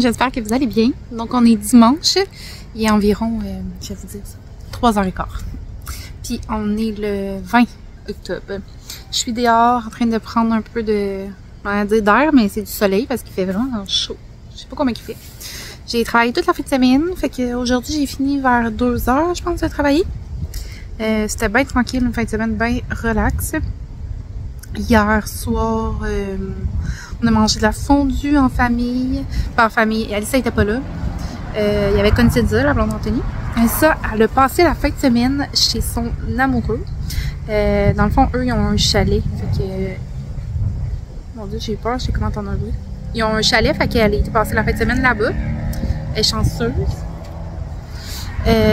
j'espère que vous allez bien. Donc on est dimanche, il est environ, je vais vous dire ça, 3h15. Puis on est le 20 octobre. Je suis dehors en train de prendre un peu de, on va dire d'air, mais c'est du soleil parce qu'il fait vraiment chaud. Je sais pas combien il fait. J'ai travaillé toute la fin de semaine, fait qu'aujourd'hui j'ai fini vers 2h, je pense, de travailler. C'était bien tranquille, une fin de semaine bien relax. Hier soir, on a mangé de la fondue en famille. Pas en famille, Alissa était pas là. Il y avait Considza, la blonde d'Anthony. Et ça, elle a passé la fin de semaine chez son amoureux. Dans le fond, eux, ils ont un chalet. Fait que... Mon Dieu, j'ai eu peur, je sais comment t'en as vu. Ils ont un chalet, fait qu'elle a été passer la fin de semaine là-bas. Elle est chanceuse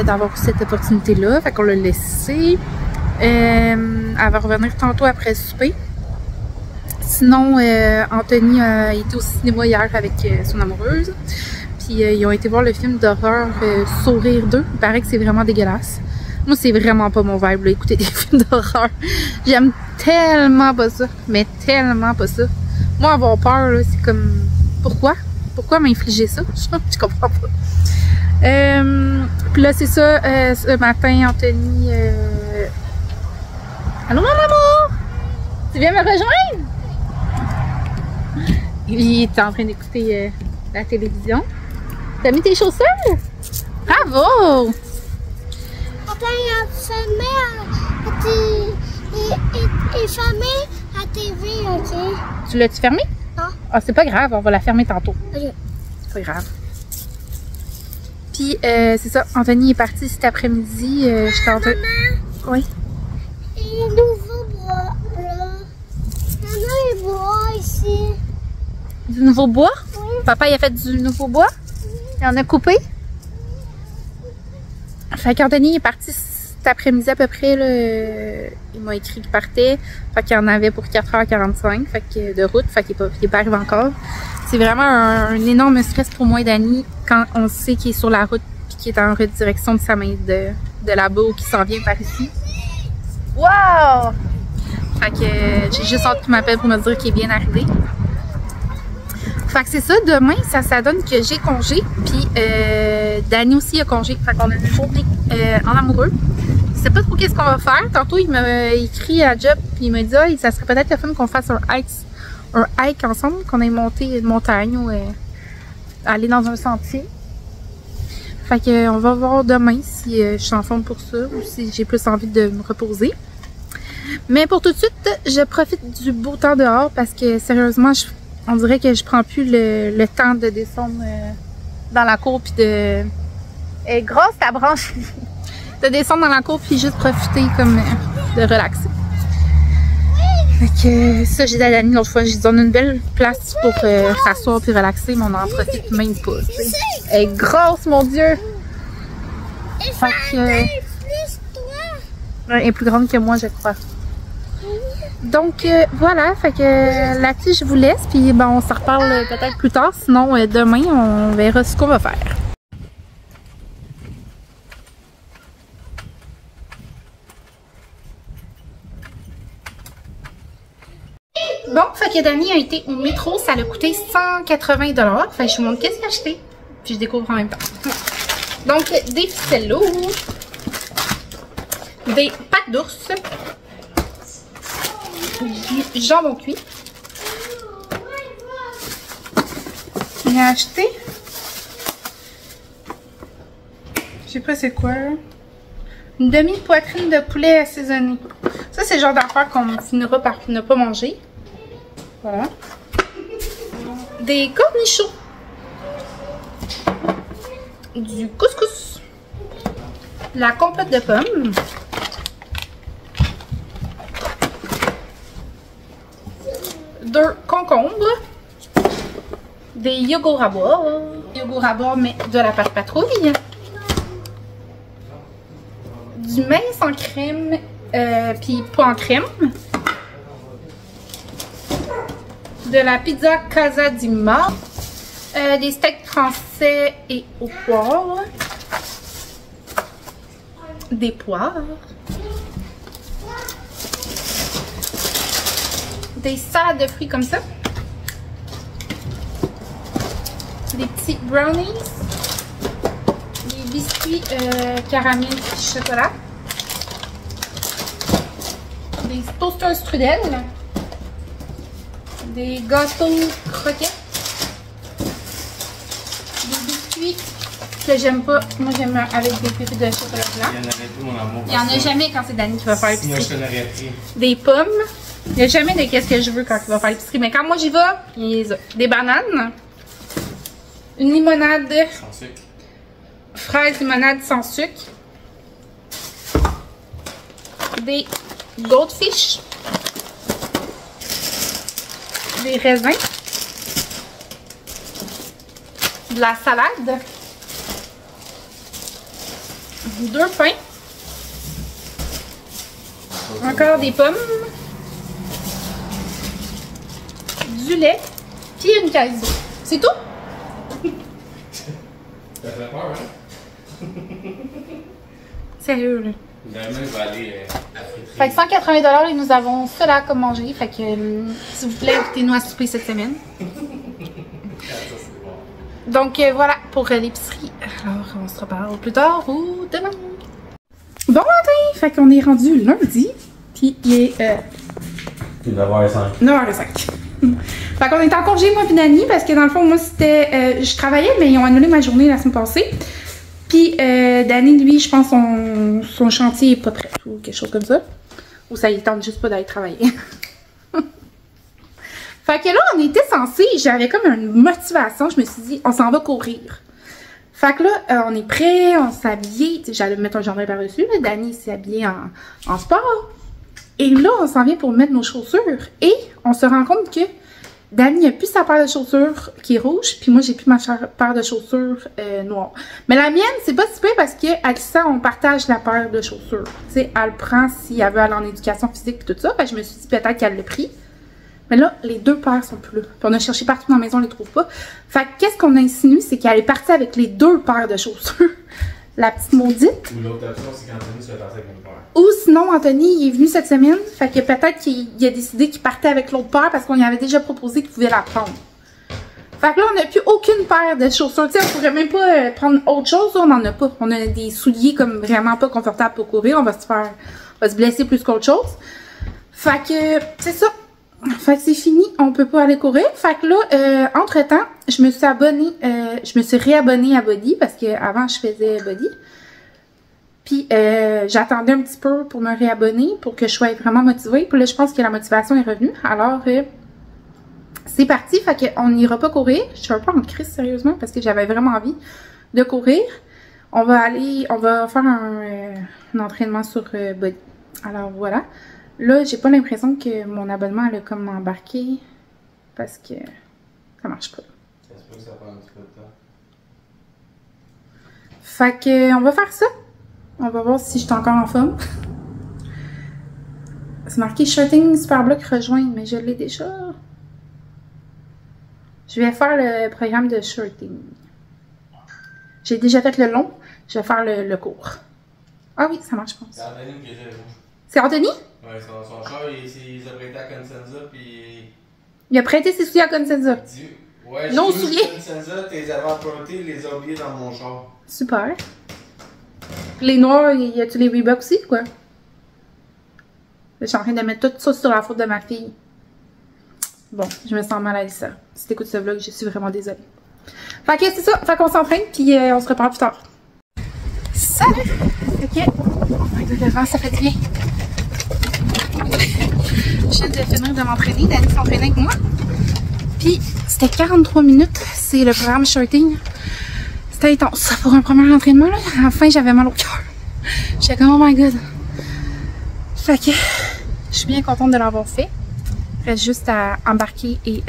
d'avoir cette opportunité-là. Fait qu'on l'a laissée. Elle va revenir tantôt après souper. Sinon, Anthony était au cinéma hier avec son amoureuse. Puis ils ont été voir le film d'horreur Sourire 2. Il paraît que c'est vraiment dégueulasse. Moi, c'est vraiment pas mon vibe, là, écouter des films d'horreur. J'aime tellement pas ça. Mais tellement pas ça. Moi, avoir peur, là, c'est comme... Pourquoi? Pourquoi m'infliger ça? Je comprends pas. Puis là, c'est ça. Ce matin, Anthony... Allô, mon amour? Tu viens me rejoindre? Il est en train d'écouter la télévision. T'as mis tes chaussures? Bravo! Papa, il a fermé la TV, ok? Tu l'as-tu fermé? Non. Ah, c'est pas grave, on va la fermer tantôt. Ok. C'est pas grave. Puis, c'est ça, Anthony est parti cet après-midi. J'étais en train... Oui? Il y a un nouveau bois, là. Il y en a des bois ici. Du nouveau bois? Oui. Papa, il a fait du nouveau bois? Il en a coupé? Fait qu'Anthony est parti cet après-midi à peu près, là. Il m'a écrit qu'il partait. Fait qu'il y en avait pour 4h45 fait que de route. Fait qu'il est pas arrivé encore. C'est vraiment un énorme stress pour moi et Dani quand on sait qu'il est sur la route et qu'il est en redirection de sa main de là-bas ou qu'il s'en vient par ici. Wow! Fait que j'ai juste hâte qu'il m'appelle pour me dire qu'il est bien arrivé. Fait que c'est ça, demain, ça donne que j'ai congé, puis Dani aussi a congé. Fait qu'on a une journée en amoureux. Je sais pas trop qu'est-ce qu'on va faire. Tantôt, il m'a écrit à job, puis il m'a dit, ah, ça serait peut-être le fun qu'on fasse un hike ensemble, qu'on aille monter une montagne ou aller dans un sentier. Fait que on va voir demain si je suis en forme pour ça ou si j'ai plus envie de me reposer. Mais pour tout de suite, je profite du beau temps dehors parce que sérieusement, on dirait que je prends plus le temps de descendre dans la cour puis de... grosse ta branche! De descendre dans la cour puis juste profiter comme de relaxer. Fait que ça, j'ai dit à Dani l'autre fois, j'ai dit on a une belle place pour s'asseoir puis relaxer, mais on n'en profite même pas. T'sais. Elle est grosse, mon Dieu! Fait que... elle est plus grande que moi, je crois. Donc voilà, fait que là-dessus je vous laisse, puis bon, on s'en reparle peut-être plus tard, sinon demain on verra ce qu'on va faire. Bon, fait que Dani a été au métro, ça l'a coûté 180 $. Fait que je vous montre qu'est-ce qu'il a acheté, puis je découvre en même temps. Donc des ficellos, des pâtes d'ours, du jambon cuit. Il a acheté, je sais pas c'est quoi, une demi-poitrine de poulet assaisonné. Ça, c'est le genre d'affaire qu'on finira par ne pas manger. Voilà. Des cornichons. Du couscous. La compote de pommes. Deux concombres. Des yogourts à boire. Yogourts à boire, mais de la pâte patrouille. Du maïs en crème, puis pas en crème. De la pizza Casa di Mar. Des steaks français et au poivre. Des poires. Des salades de fruits comme ça. des petits brownies, des biscuits caramel chocolat, des toasters strudel, des gâteaux croquettes, des biscuits que j'aime pas. Moi, j'aime avec des pépites de chocolat blanc. Il y en avait plus, mon amour. Il y en a jamais quand c'est Dani qui va faire l'épicerie. Sinon, je te l'aurais pris. Des pommes. Il n'y a jamais de qu'est-ce que je veux quand il va faire l'épicerie. Mais quand moi j'y vais, il les a. Des bananes. Une limonade. Sans sucre. Fraise limonade sans sucre. Des goldfish. Des raisins. De la salade. 2 pains. Encore des pommes. Du lait. Puis une caisse d'eau. C'est tout? Ça fait peur, hein? Sérieux, là. Demain, je vais aller à la friterie. Fait que 180 $, et nous avons cela comme manger. Fait que, s'il vous plaît, invitez-nous à souper cette semaine. Ah, ça, c'est bon. Donc, voilà pour l'épicerie. Alors, on se reparle plus tard ou demain. Bon matin! Fait qu'on est rendu lundi. Puis, il est Il doit avoir 5. 9h05. Fait qu'on est en congé, moi puis Dani, parce que dans le fond, moi, c'était... je travaillais, mais ils ont annulé ma journée la semaine passée. Puis, Dani, lui, je pense son chantier est pas prêt ou quelque chose comme ça. Ou ça, il tente juste pas d'aller travailler. Fait que là, on était censé, j'avais comme une motivation. Je me suis dit, on s'en va courir. Fait que là, on est prêt, on s'est habillé. J'allais mettre un jardin par-dessus. Dani s'est habillé en sport. Et là, on s'en vient pour mettre nos chaussures. Et on se rend compte que Dani a plus sa paire de chaussures qui est rouge. Puis moi, j'ai plus ma paire de chaussures noire. Mais la mienne, c'est pas si peu parce qu'Alissa, on partage la paire de chaussures. Tu sais, elle prend si elle veut aller en éducation physique et tout ça. Fait que je me suis dit peut-être qu'elle l'a pris. Mais là, les 2 paires sont plus là. Puis on a cherché partout dans la maison, on les trouve pas. Fait que qu'est-ce qu'on a insinué, c'est qu'elle est partie avec les 2 paires de chaussures. La petite maudite. Ou l'autre option, c'est qu'Anthony se fait passer avec une paire. Ou sinon, Anthony, il est venu cette semaine. Fait que peut-être qu'il a décidé qu'il partait avec l'autre paire parce qu'on lui avait déjà proposé qu'il pouvait la prendre. Fait que là, on n'a plus aucune paire de chaussures. Tu sais, on pourrait même pas prendre autre chose. On n'en a pas. On a des souliers comme vraiment pas confortables pour courir. On va se blesser plus qu'autre chose. Fait que, c'est ça. Fait que c'est fini, on peut pas aller courir. Fait que là, entre-temps, je me suis réabonnée à Body parce que avant je faisais Body. Puis j'attendais un petit peu pour me réabonner pour que je sois vraiment motivée. Puis là, je pense que la motivation est revenue. Alors, c'est parti. Fait qu'on n'ira pas courir. Je suis un peu en crise sérieusement parce que j'avais vraiment envie de courir. On va faire un entraînement sur Body. Alors voilà. Là, j'ai pas l'impression que mon abonnement elle a comme embarqué parce que ça marche pas. Ça se peut que ça prenne un petit peu de temps. Fait que on va faire ça. On va voir si je suis encore en forme. C'est marqué Shirting Superblock rejoindre, mais je l'ai déjà. Je vais faire le programme de shirting. J'ai déjà fait le long, je vais faire le court. Ah oui, ça marche, je pense. C'est Anthony qui était rouge. C'est Anthony? Ouais, son char, il s'est prêté à Consenza, puis Il a prêté ses souliers à Consenza. il dit ouais, Non, j'ai vu souliers. Consenza, t'es avais emprunté, il les a oubliés dans mon char. Super. Les noirs, y a-tu les Reebok aussi, quoi? Je suis en train de mettre tout ça sur la faute de ma fille. Bon, je me sens mal à ça. Si t'écoutes ce vlog, je suis vraiment désolée. Fait que c'est ça. Fait qu'on s'entraîne, puis on se reparle plus tard. Salut! Ok. Le vent, ça fait du bien. Je viens de finir de m'entraîner. Dani s'entraîner avec moi. Puis, c'était 43 minutes. C'est le programme shirting. C'était intense. Pour un premier entraînement, là, à la fin, j'avais mal au cœur. J'étais comme, oh my god. Fait que, je suis bien contente de l'avoir fait. Reste juste à embarquer et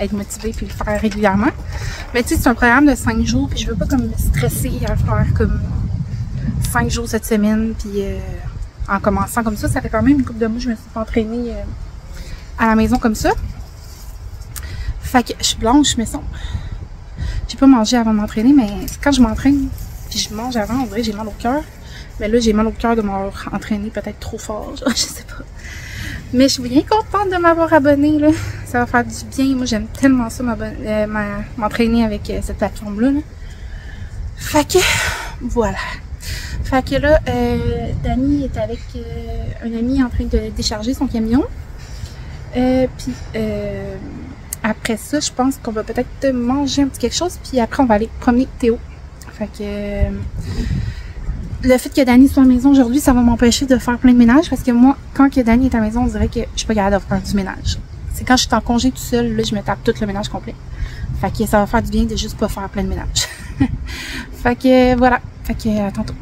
être motivée puis le faire régulièrement. Mais tu sais, c'est un programme de 5 jours. Puis je veux pas comme me stresser à le faire comme 5 jours cette semaine. Puis en commençant comme ça fait quand même une couple de mois que je me suis pas entraînée à la maison comme ça. Fait que je suis blanche, mais sombre. J'ai pas mangé avant de m'entraîner, mais quand je m'entraîne puis je mange avant, on dirait que j'ai mal au cœur. Mais là, j'ai mal au cœur de m'avoir entraîné peut-être trop fort, genre, je sais pas. Mais je suis bien contente de m'avoir abonnée, là. Ça va faire du bien. Moi, j'aime tellement ça, m'entraîner avec cette plateforme-là. Là. Fait que, voilà. Fait que là, Dani est avec un ami en train de décharger son camion. Puis, après ça, je pense qu'on va peut-être manger un petit quelque chose. Puis après, on va aller promener Théo. Fait que... le fait que Dani soit à la maison aujourd'hui, ça va m'empêcher de faire plein de ménage parce que moi, quand que Dani est à la maison, on dirait que je suis pas capable de faire du ménage. C'est quand je suis en congé tout seul, là, je me tape tout le ménage complet. Fait que ça va faire du bien de juste pas faire plein de ménage. Fait que voilà. Fait que à tantôt.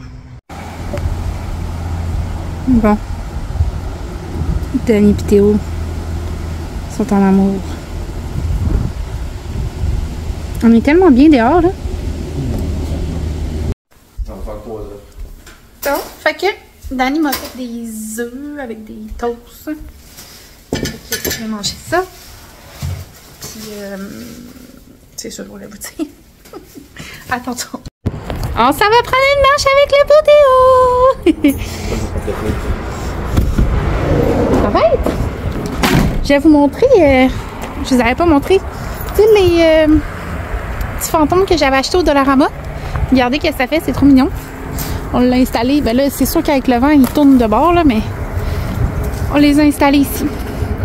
Bon. Dani et Théo sont en amour. On est tellement bien dehors, là. Bon, fait que Dani m'a fait des œufs avec des toasts. Fait que je vais manger ça. Puis, c'est sûr pour la boutique. À tantôt. On s'en va prendre une marche avec le beau Théo. Ça va être. Je vais vous montrer, je vous avais pas montré, tu sais, les petits fantômes que j'avais achetés au Dollarama. Regardez ce que ça fait, c'est trop mignon. On l'a installé, ben là, c'est sûr qu'avec le vent, il tourne de bord, là, mais on les a installés ici,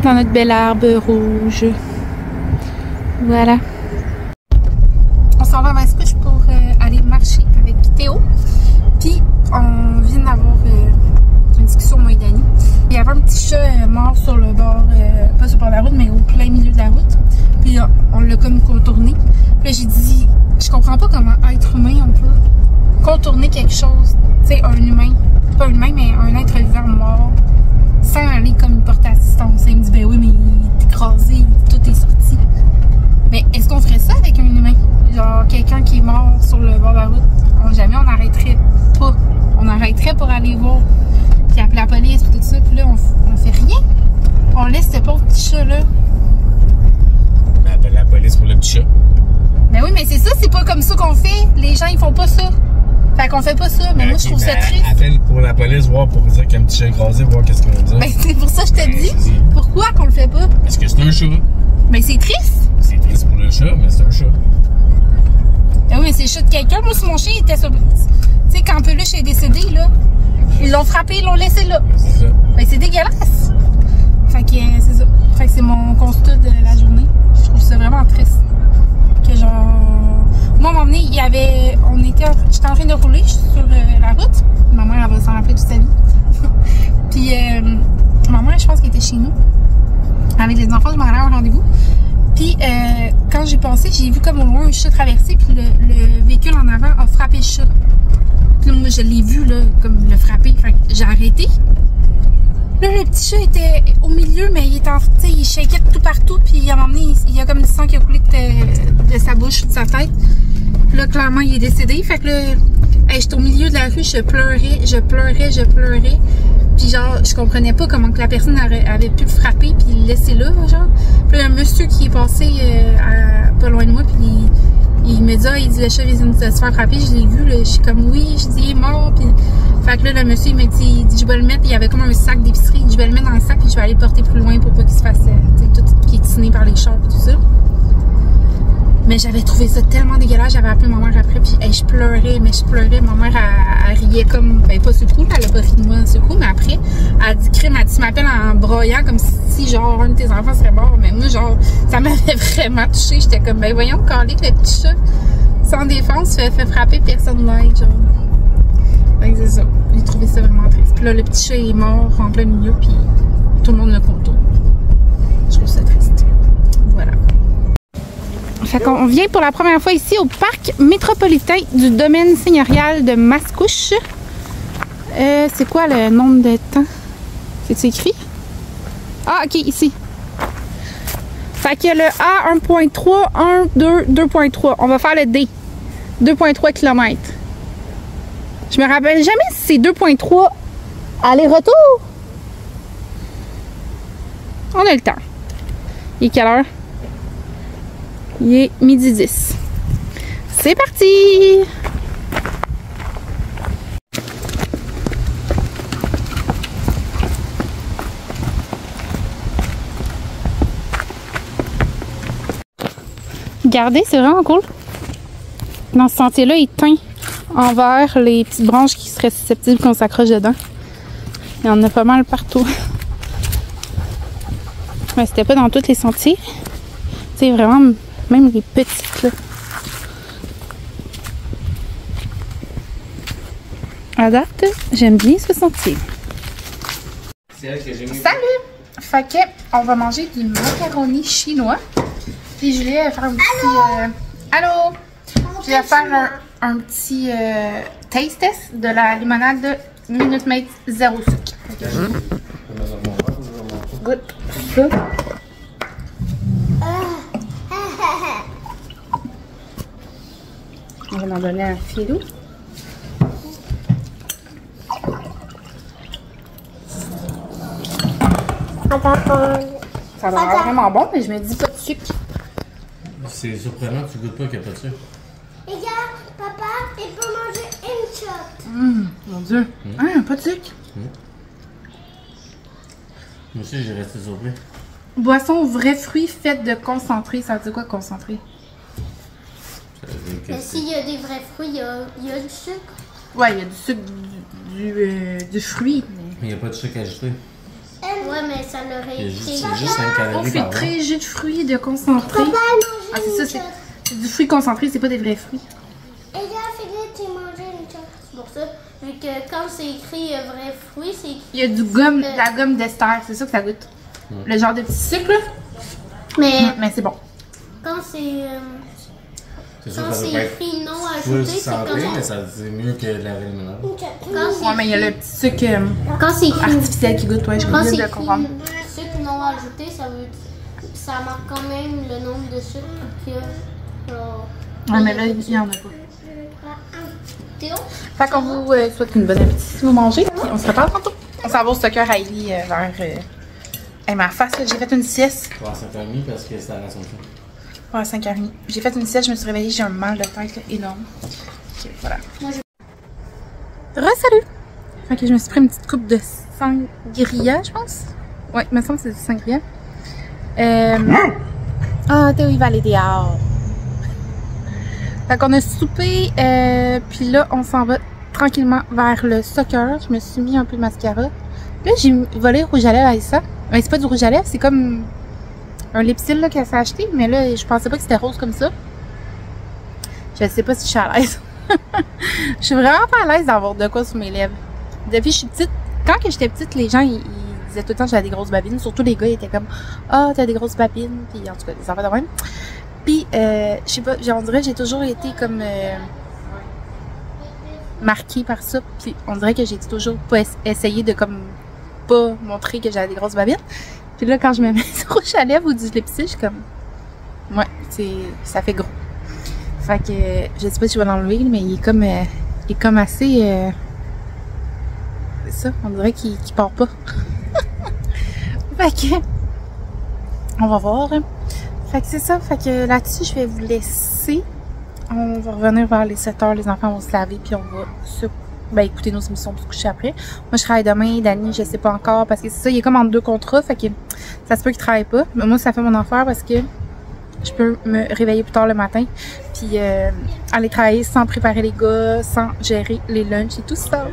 dans notre bel arbre rouge. Voilà. On s'en va à Mascouche pour aller marcher avec Théo. Puis, on vient d'avoir une discussion, moi et Dani. Il y avait un petit chat mort sur le bord, pas sur le bord de la route, mais au plein milieu de la route. Puis, on l'a comme contourné. Puis là, j'ai dit, je comprends pas comment être humain, on peut contourner quelque chose, tu sais, un humain, pas un humain, mais un être vivant mort, sans aller comme une porte assistance. Il me dit, ben oui, mais il est écrasé, tout est sorti. Mais est-ce qu'on ferait ça avec un humain? Genre, quelqu'un qui est mort sur le bord de la route, jamais on n'arrêterait pas. On arrêterait pour aller voir, puis appeler la police, puis tout ça, puis là, on fait rien. On laisse ce pauvre petit chat-là. On appelle la police pour le petit chat. Ben oui, mais c'est ça, c'est pas comme ça qu'on fait. Les gens, ils font pas ça. Fait qu'on fait pas ça, mais moi je trouve ça triste. Appelle pour la police, voir pour dire qu'il y a un petit chat écrasé, voir qu'est-ce qu'on dit. Ben c'est pour ça que je te dis. Pourquoi qu'on le fait pas? Parce que c'est un chat. Ben c'est triste. C'est triste pour le chat, mais c'est un chat. Ben oui, mais c'est le chat de quelqu'un. Moi, si mon chien était sur... Tu sais, quand Peluche est décédé, là, ils l'ont frappé, ils l'ont laissé là. C'est ça. Ben c'est dégueulasse. Fait que c'est ça. Fait que c'est mon constat de la journée. Je trouve ça vraiment triste. Que genre... Moi, à un moment donné, j'étais en train de rouler sur la route. Ma mère, elle va s'en rappeler toute sa vie. Puis, ma mère, je pense qu'elle était chez nous. Avec les enfants, je m'en allais à un rendez-vous. Puis, quand j'ai passé, j'ai vu comme au loin un chat traverser. Puis, le véhicule en avant a frappé le chat. Puis là, moi, je l'ai vu, là, comme le frapper. Fait que j'ai arrêté. Là, le petit chat était au milieu, mais il était en, tu sais, il shakeait tout partout. Puis, à un moment donné, il y a comme du sang qui a coulé de sa bouche, de sa tête. Puis là, clairement, il est décédé. Fait que là, j'étais au milieu de la rue, je pleurais. Puis genre, je comprenais pas comment que la personne avait pu le frapper puis le laisser là, genre. Puis là, un monsieur qui est passé pas loin de moi, puis il me dit, il dit, le chat vient de se faire frapper. Je l'ai vu, là, je suis comme, oui, je dis, il est mort. Puis, fait que là, le monsieur, il me dit, je vais le mettre, il y avait comme un sac d'épicerie, je vais le mettre dans le sac, puis je vais aller le porter plus loin pour pas qu'il se fasse, tout piétiner par les chars et tout ça. Mais j'avais trouvé ça tellement dégueulasse, j'avais appelé ma mère après, puis je pleurais. Ma mère, elle riait comme, ben pas sur le coup, elle a pas ri de moi sur le coup, mais après, elle a dit, crime, tu m'appelles en broyant comme si, genre, un de tes enfants serait mort. Mais moi, genre, ça m'avait vraiment touchée. J'étais comme, ben voyons, calé que le petit chat, sans défense, fait frapper, personne l'aide, genre. Fait que c'est ça. J'ai trouvé ça vraiment triste. Puis là, le petit chat est mort en plein milieu, puis tout le monde le contourne. Je trouve ça triste. Voilà. Fait qu'on vient pour la première fois ici au parc métropolitain du domaine seigneurial de Mascouche. C'est quoi le nombre de temps? C'est écrit? Ah, ok, ici. Fait qu'il y a le A 1.3, 1, 2, 2.3. On va faire le D. 2.3 km. Je me rappelle jamais si c'est 2.3 aller-retour. On a le temps. Il est quelle heure? Il est 12h10. C'est parti! Regardez, c'est vraiment cool. Dans ce sentier-là, il teint envers les petites branches qui seraient susceptibles qu'on s'accroche dedans. Il y en a pas mal partout. Mais c'était pas dans tous les sentiers. C'est vraiment, même les petites là. À date, j'aime bien ce sentier. C'est elle que j'ai mis. Salut! Fait que, on va manger du macaroni chinois. Puis je vais faire un petit... Allô? Je vais faire un petit taste test de la limonade Minute Maid 0 sucre. Good. Ça. On va en donner un filou. Ça a l'air vraiment bon, mais je me dis pas de sucre. C'est surprenant que tu goûtes pas qu'il n'y a pas de sucre. Regarde, papa, il peut manger une shot. Mon Dieu. Ah, pas de sucre. Moi aussi, j'ai resté surpris. Boisson vrais fruits faite de concentré. Ça veut dire quoi, concentré? Ça veut dire que Mais s'il y a des vrais fruits, il y a du sucre. Ouais, il y a du sucre du fruit. Mais il n'y a pas de sucre ajouté. Ouais, mais ça l'aurait C'est été. juste 5 On calories fait par très an. jus de fruits de concentré. Papa a Ah, mangé c'est une ça, shot. c'est du fruit concentré, c'est pas des vrais fruits. Regarde, Philippe, tu as mangé une shot. C'est pour ça, vu que quand c'est écrit vrai fruit, c'est écrit. Il y a du gomme, de la gomme d'ester, c'est ça que ça goûte. Le genre de petit sucre, là. Mais c'est bon. Quand c'est. C'est sûr Quand que ça c'est doit pas être écrit non full ajouté, c'est santé, comme. mais c'est mieux que la limonade. Quand Ouais, mais il y a le petit sucre Quand c'est écrit. artificiel qui goûte, ouais, je Quand viens c'est de écrit comprendre. sucre non ajouté, ça marque quand même le nombre de sucre qu'il y a. Genre, Ouais, mais là, il y en a pas. Théo? Fait qu'on vous souhaite une bonne appétit si vous mangez, puis on se reparle tantôt. On s'en va au stocker à Ellie vers... Hey, ma face, là, j'ai fait une sieste. Ouais, ça fait demi parce que c'est à l'Assomption. Ouais, 5h30. J'ai fait une sieste, je me suis réveillée, j'ai un mal de tête là, énorme. Ok, voilà. Re-salut! Fait que je me suis pris une petite coupe de sangria, je pense. Ouais, il me semble que c'est du sangria. Ah, Théo, il va aller dehors. Fait qu'on a soupé, puis là, on s'en va tranquillement vers le soccer. Je me suis mis un peu de mascara. Là, j'ai volé rouge à lèvres avec ça. Mais c'est pas du rouge à lèvres, c'est comme un lipsil là qu'elle s'est acheté. Mais là, je pensais pas que c'était rose comme ça. Je sais pas si je suis à l'aise. Je suis vraiment pas à l'aise d'avoir de quoi sur mes lèvres. Depuis que je suis petite, quand j'étais petite, les gens, ils disaient tout le temps que j'avais des grosses babines. Surtout les gars, ils étaient comme « Ah, t'as des grosses babines. » Puis en tout cas, des affaires de même. Puis, je sais pas, on dirait que j'ai toujours été comme marquée par ça. Puis, on dirait que j'ai toujours pas essayé de comme pas montrer que j'avais des grosses babines. Puis là, quand je me mets du rouge à lèvres ou du lipstick, je suis comme, ouais, ça fait gros. Fait que, je sais pas si je vais l'enlever, mais il est comme assez, c'est ça, on dirait qu'il part pas. Fait que, on va voir. Fait que c'est ça, fait que là-dessus, je vais vous laisser. On va revenir vers les 7h, les enfants vont se laver, puis on va écouter nos émissions pour se coucher après. Moi, je travaille demain, Dani, je sais pas encore, parce que c'est ça, il est comme entre deux contrats, fait que ça se peut qu'il travaille pas. Mais moi, ça fait mon affaire parce que je peux me réveiller plus tard le matin, puis aller travailler sans préparer les gars, sans gérer les lunchs et tout ça.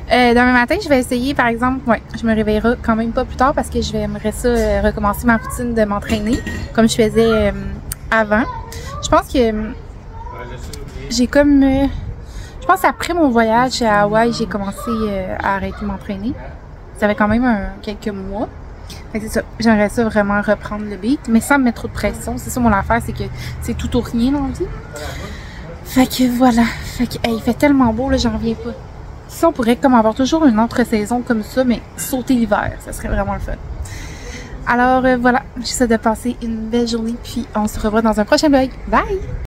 Demain matin, je vais essayer, par exemple, ouais, je me réveillerai quand même pas plus tard parce que j'aimerais ça recommencer ma routine de m'entraîner comme je faisais avant. Je pense que j'ai comme... je pense après mon voyage à Hawaï, j'ai commencé à arrêter de m'entraîner. Ça fait quand même quelques mois. Fait que c'est ça, j'aimerais ça vraiment reprendre le beat, mais sans me mettre trop de pression. C'est ça mon affaire, c'est que c'est tout ou rien dans la vie. Fait que voilà, fait que hey, il fait tellement beau là, j'en reviens pas. Ça, on pourrait comme avoir toujours une entre-saison comme ça, mais sauter l'hiver, ça serait vraiment le fun. Alors voilà, j'essaie de passer une belle journée, puis on se revoit dans un prochain vlog. Bye!